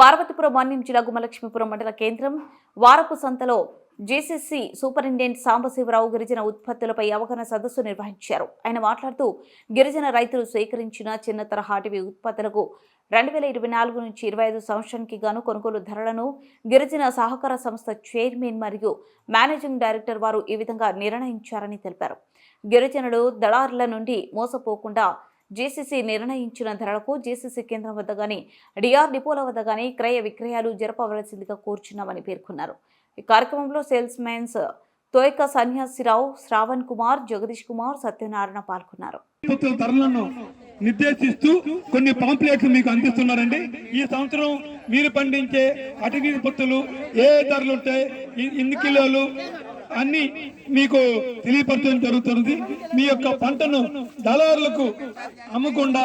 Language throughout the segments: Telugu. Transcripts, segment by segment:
పార్వతీపురం మన్యం జిల్లా గుమ్మలక్ష్మీపురం మండల కేంద్రం వారపు సంతలో జేసీసీ సూపరింటెండెంట్ సాంబశివరావు గిరిజన ఉత్పత్తులపై అవగాహన సదస్సు నిర్వహించారు. ఆయన మాట్లాడుతూ గిరిజన రైతులు స్వీకరించిన చిన్న తరహా అటవీ ఉత్పత్తులకు 2024 నుంచి 25 సంవత్సరానికి గాను కొనుగోలు ధరలను గిరిజన సహకార సంస్థ చైర్మన్ మరియు మేనేజింగ్ డైరెక్టర్ వారు ఈ విధంగా నిర్ణయించారని తెలిపారు. గిరిజనులు దళారుల నుండి మోసపోకుండా జేసీసీ నిర్ణయించిన ధరలకు జేసీసీ కేంద్రం వద్ద గాని డిఆర్ డిపోల వద్ద గాని క్రయ విక్రయాలు జరపవలసిందిగా కోరుచున్నామని పేర్కొన్నారు. ఈ కార్యక్రమంలో సేల్స్ మెన్స్ తోయక సన్యాసిరావు, శ్రావణ్ కుమార్, జగదీష్ కుమార్, సత్యనారాయణ పాల్గొన్నారు. నిర్దేశిస్తూ కొన్ని పాంప్లెట్స్ మీకు అందిస్తున్నారండి. ఈ సంవత్సరం మీరు పండించే అటవీ ఉత్పత్తులు ఏ ధరలు ఉంటాయి, ఇన్ని కిలోలు అన్ని మీకు తెలియపరచడం జరుగుతుంది. మీ యొక్క పంటను దళారులకు అమ్మకుండా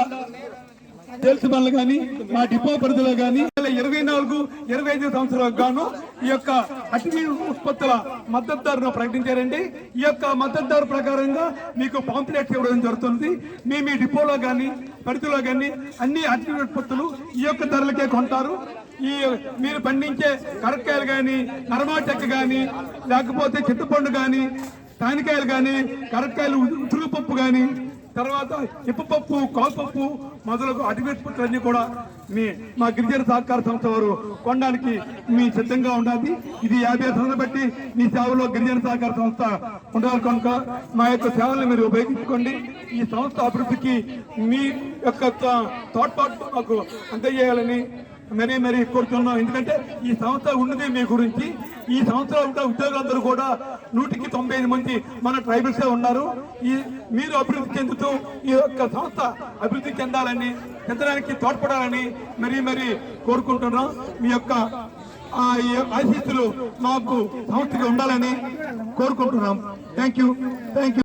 సేల్స్ మెన్లు కానీ మా డిపో పరిధిలో కానీ 24-25 సంవత్సరాలకు గాను ఈ యొక్క అటవీ ఉత్పత్తుల మద్దతు ధరను ప్రకటించారండి. ఈ యొక్క మద్దతు ధర ప్రకారంగా మీకు పాంప్లెట్స్ ఇవ్వడం జరుగుతుంది. మీ డిపోలో కానీ పరిధిలో కానీ అన్ని అటవీ ఉత్పత్తులు ఈ యొక్క ధరలకే కొంటారు. ఈ మీరు పండించే కరక్కాయలు కానీ, నరమాటెక్క కానీ, లేకపోతే చింతపండు కానీ, తానికాయలు కానీ, కరక్కాయలు, ఉసురుపప్పు కానీ, తర్వాత ఇప్పపప్పు, కాల్పప్పు మొదలగు అటవీ ఉత్పత్తులన్నీ కూడా మా గిరిజన సహకార సంస్థ వారు కొనడానికి మీ సిద్ధంగా ఉండాలి. ఇది 50 సంవత్సరాలు బట్టి మీ సేవలో గిరిజన సహకార సంస్థ ఉండాలి కనుక మా యొక్క సేవలను మీరు ఉపయోగించుకోండి. ఈ సంస్థ అభివృద్ధికి మీ యొక్క తోడ్పాటు మాకు అందజేయాలని మరీ కోరుతున్నాం. ఎందుకంటే ఈ సంస్థ ఉన్నది మీ గురించి. ఈ సంస్థలో ఉండే ఉద్యోగులందరూ కూడా 195 మంది మన ట్రైబల్సే ఉన్నారు. మీరు అభివృద్ధి చెందుతూ ఈ యొక్క సంస్థ అభివృద్ధి చెందడానికి తోడ్పడాలని మరీ కోరుకుంటున్నాం. మీ యొక్క ఆశీస్సులు మాకు సంస్థకి ఉండాలని కోరుకుంటున్నాం. Thank you.